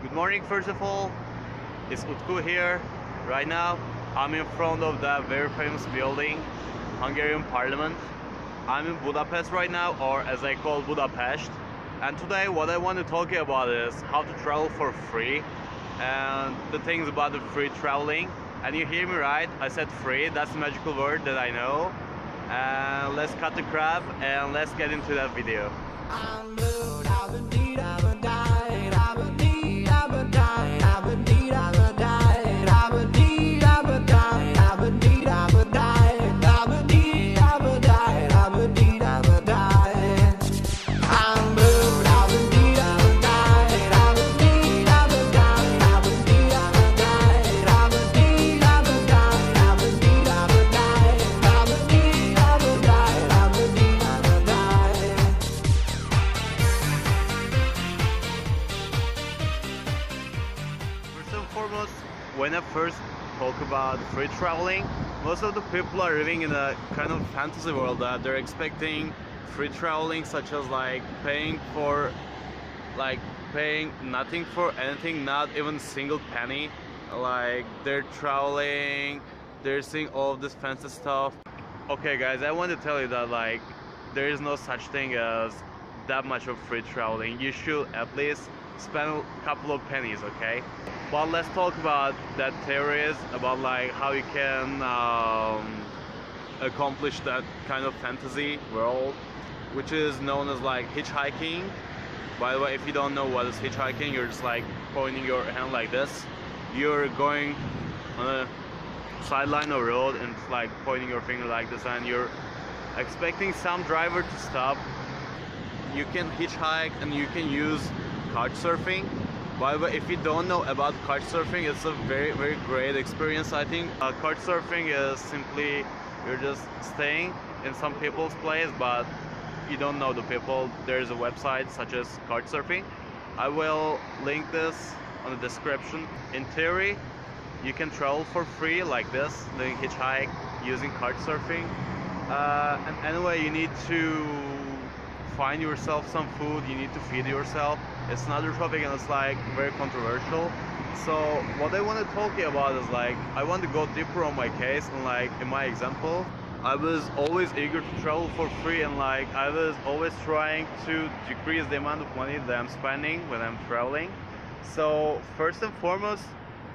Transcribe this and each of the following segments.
Good morning, first of all. It's Utku here. Right now, I'm in front of that very famous building, Hungarian Parliament. I'm in Budapest right now, or as I call Budapest. And today, what I want to talk about is how to travel for free and the things about the free traveling. And you hear me right? I said free. That's the magical word that I know. And let's cut the crap and let's get into that video. When I first talk about free traveling, most of the people are living in a kind of fantasy world that they're expecting free traveling, such as paying nothing for anything, not even single penny. Like they're traveling, they're seeing all of this fancy stuff. Okay guys, I want to tell you that there is no such thing as that much of free traveling. You should at least spend a couple of pennies, okay? But let's talk about that theories about how you can accomplish that kind of fantasy world, which is known as hitchhiking. By the way, if you don't know what is hitchhiking, you're just pointing your hand like this. You're going on a sideline of road and it's pointing your finger like this, and you're expecting some driver to stop. You can hitchhike and you can use couch surfing. By the way, if you don't know about couch surfing, it's a very great experience, I think. Couch surfing is simply you're just staying in some people's place, but you don't know the people. There's a website such as couch surfing. I will link this on the description. In theory, you can travel for free like this, doing hitchhike using couch surfing. And anyway, you need to find yourself some food, you need to feed yourself. It's another topic and it's very controversial. So what I want to talk to you about is I want to go deeper on my case, and in my example, I was always eager to travel for free, and I was always trying to decrease the amount of money that I'm spending when I'm traveling. So first and foremost,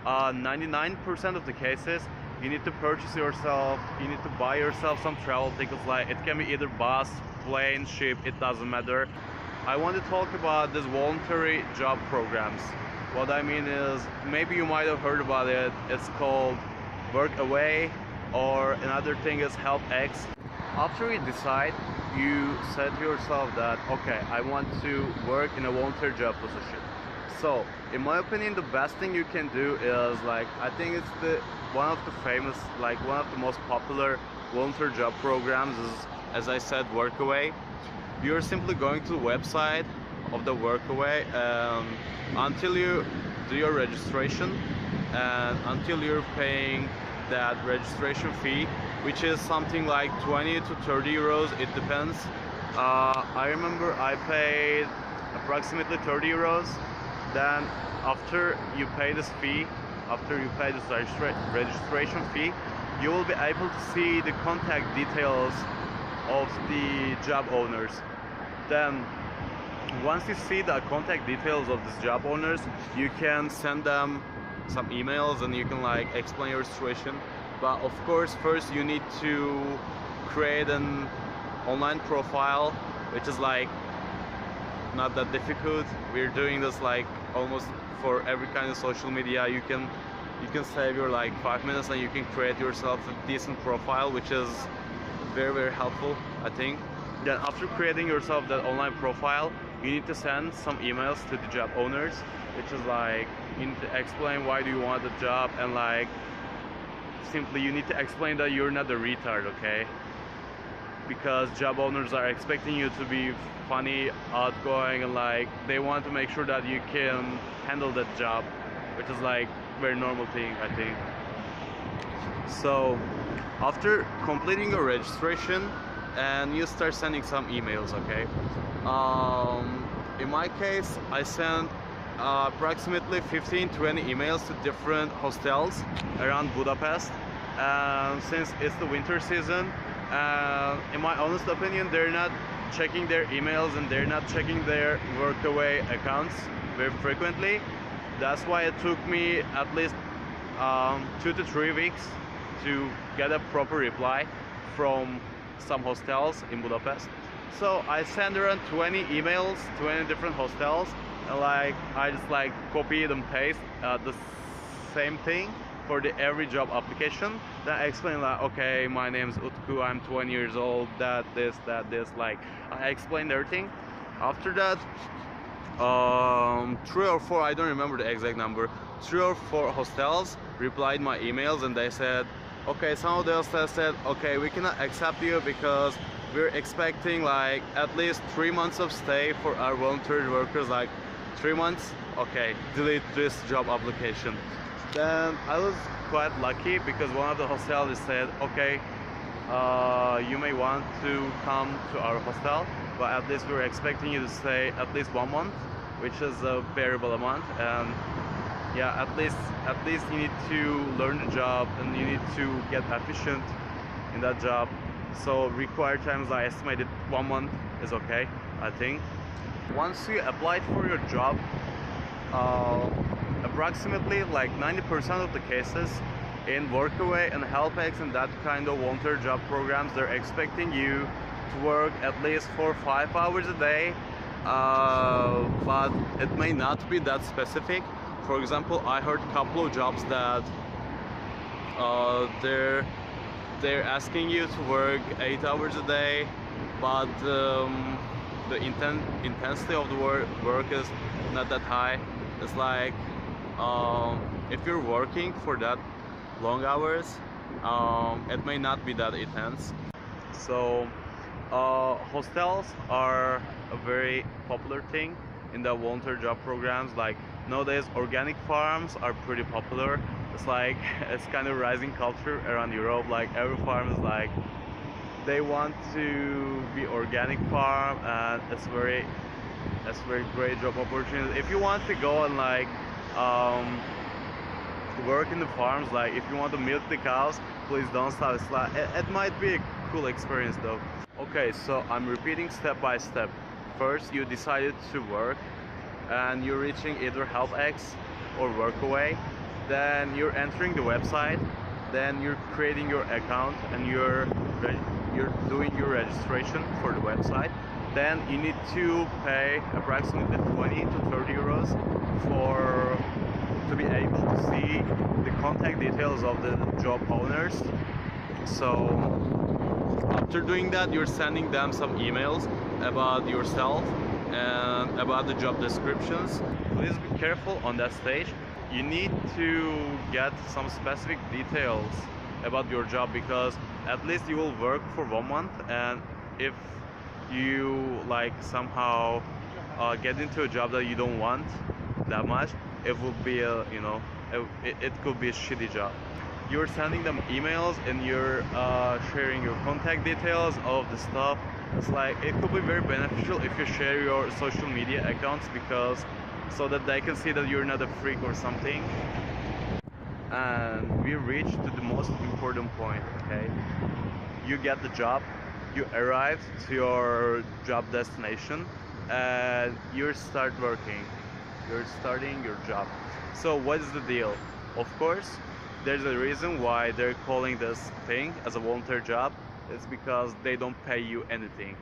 99% of the cases, you need to purchase yourself, you need to buy yourself some travel tickets. It can be either bus, plane, ship, it doesn't matter. I want to talk about these voluntary job programs. What I mean is, maybe you might have heard about it. It's called Work Away, or another thing is Help X. After you decide, you say to yourself that, okay, I want to work in a volunteer job position. So, in my opinion, the best thing you can do is I think it's one of the famous, one of the most popular volunteer job programs is, as I said, Workaway. You're simply going to the website of the Workaway until you do your registration and until you're paying that registration fee, which is something like 20 to 30 euros, it depends. I remember I paid approximately 30 euros. Then after you pay this fee, after you pay this registration fee, you will be able to see the contact details of the job owners. Then once you see the contact details of these job owners, you can send them some emails and you can explain your situation. But of course, first you need to create an online profile, which is not that difficult. We're doing this almost for every kind of social media. You can save your 5 minutes and you can create yourself a decent profile, which is very helpful, I think. Then after creating yourself that online profile, you need to send some emails to the job owners, which is you need to explain why do you want the job, and simply you need to explain that you're not a retard, okay? Because job owners are expecting you to be funny, outgoing, and they want to make sure that you can handle that job, which is very normal thing, I think. So after completing your registration and you start sending some emails, okay? In my case, I sent approximately 15-20 emails to different hostels around Budapest. And since it's the winter season, in my honest opinion, they're not checking their emails and they're not checking their workaway accounts very frequently. That's why it took me at least 2 to 3 weeks to get a proper reply from some hostels in Budapest. So I sent around 20 emails, 20 different hostels, and I just copied and paste the same thing for every job application. Then I explained okay, my name's Utku, I'm 20 years old, that this. I explained everything. After that, 3 or 4, I don't remember the exact number, 3 or 4 hostels replied my emails, and they said, okay, some of the hostels said, okay, we cannot accept you because we're expecting at least 3 months of stay for our voluntary workers. 3 months, okay, delete this job application. Then I was quite lucky because one of the hostels said, okay, you may want to come to our hostel, but at least we're expecting you to stay at least 1 month, which is a bearable amount. And yeah, at least you need to learn the job and you need to get efficient in that job. So required times, I estimated 1 month is okay, I think. Once you applied for your job, approximately 90% of the cases in Workaway and HelpX and that kind of voluntary job programs, they're expecting you to work at least 4 or 5 hours a day, but it may not be that specific. For example, I heard a couple of jobs that they're asking you to work 8 hours a day, but the intensity of the work is not that high. It's if you're working for that long hours, it may not be that intense. So hostels are a very popular thing in the volunteer job programs. Nowadays, organic farms are pretty popular. It's kind of rising culture around Europe. Every farm is they want to be organic farm, and it's very great job opportunity. If you want to go and work in the farms, if you want to milk the cows, please don't stop. It might be a cool experience though. Okay, so I'm repeating step by step. First, you decided to work and you're reaching either HelpX or Workaway. Then you're entering the website, then you're creating your account and you're doing your registration for the website. Then you need to pay approximately 20 to 30 euros to be able to see the contact details of the job owners. So after doing that, you're sending them some emails about yourself and about the job descriptions. Please be careful on that stage. You need to get some specific details about your job, because at least you will work for 1 month, and if you somehow get into a job that you don't want that much, it will be it could be a shitty job. You're sending them emails and you're sharing your contact details, all of the stuff. It's it could be very beneficial if you share your social media accounts, because so that they can see that you're not a freak or something. And we reached to the most important point. Okay, you get the job, you arrive to your job destination, and you start working. You're starting your job. So what is the deal? Of course, there's a reason why they're calling this thing as a volunteer job. It's because they don't pay you anything.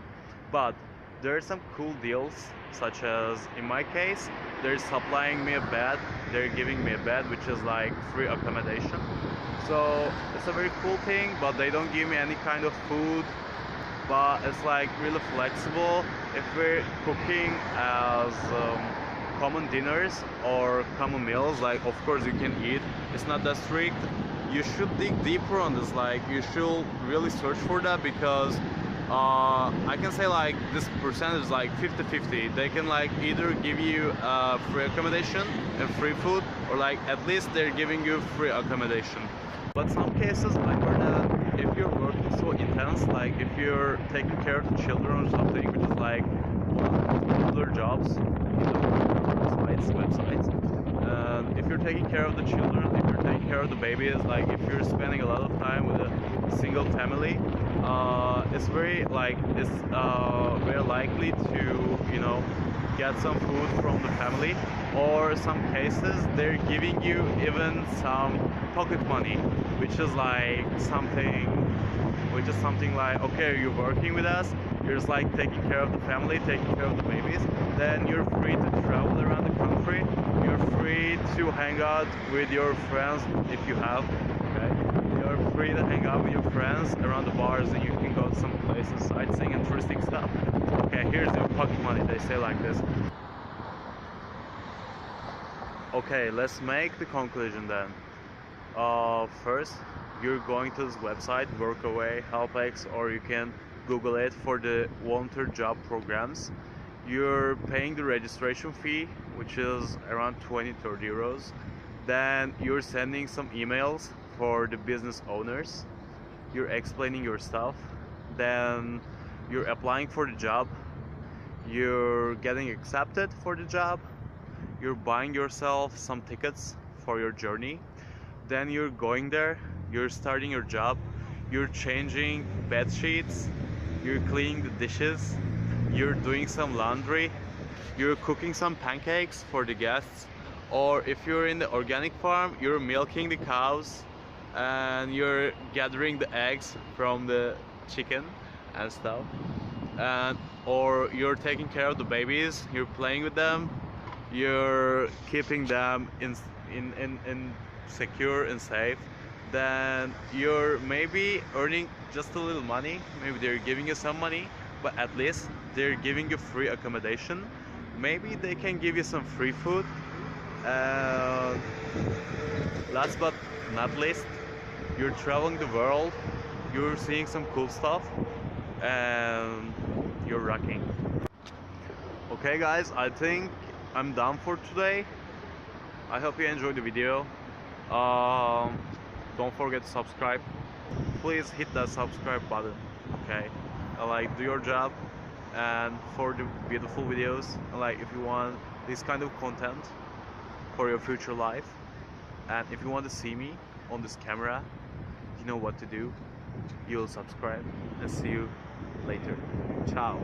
But there are some cool deals, such as in my case, they're supplying me a bed. They're giving me a bed, which is free accommodation. So it's a very cool thing, but they don't give me any kind of food. But it's really flexible. If we're cooking as common dinners or common meals, of course you can eat. It's not that strict. You should dig deeper on this. You should really search for that, because I can say this percentage is 50-50. They can either give you free accommodation and free food, or at least they're giving you free accommodation. But some cases I heard that if you're working so intense, if you're taking care of the children or something, which is one of the most popular jobs in the world, websites. And if you're taking care of the children, if you're taking care of the babies, like if you're spending a lot of time with a single family, it's very very likely to, you know, get some food from the family, or some cases they're giving you even some pocket money, which is something like, okay, you're working with us, you're just like taking care of the family, taking care of the babies, then you're free to travel around the country, you're free to hang out with your friends if you have, okay, you're free to hang out with your friends around the bars, and you can go to some places, sightseeing and touristic stuff. Okay, here's your pocket money, they say like this. Okay, let's make the conclusion then. First, you're going to this website, Workaway, HelpX, or you can Google it for the volunteer job programs. You're paying the registration fee, which is around 20-30 euros. Then you're sending some emails for the business owners. You're explaining your stuff. Then you're applying for the job. You're getting accepted for the job. You're buying yourself some tickets for your journey. Then you're going there, you're starting your job, you're changing bed sheets, you're cleaning the dishes, you're doing some laundry, you're cooking some pancakes for the guests, or if you're in the organic farm, you're milking the cows and you're gathering the eggs from the chicken and stuff. And or you're taking care of the babies, you're playing with them, you're keeping them in secure and safe. Then you're maybe earning just a little money, maybe they're giving you some money, but at least they're giving you free accommodation, maybe they can give you some free food. Last but not least, you're traveling the world, you're seeing some cool stuff, and you're rocking. Okay guys, I think I'm done for today. I hope you enjoyed the video. Don't forget to subscribe. Please hit that subscribe button. Okay, do your job, and for the beautiful videos, if you want this kind of content for your future life, and if you want to see me on this camera, you know what to do. You'll subscribe, and see you later. Ciao.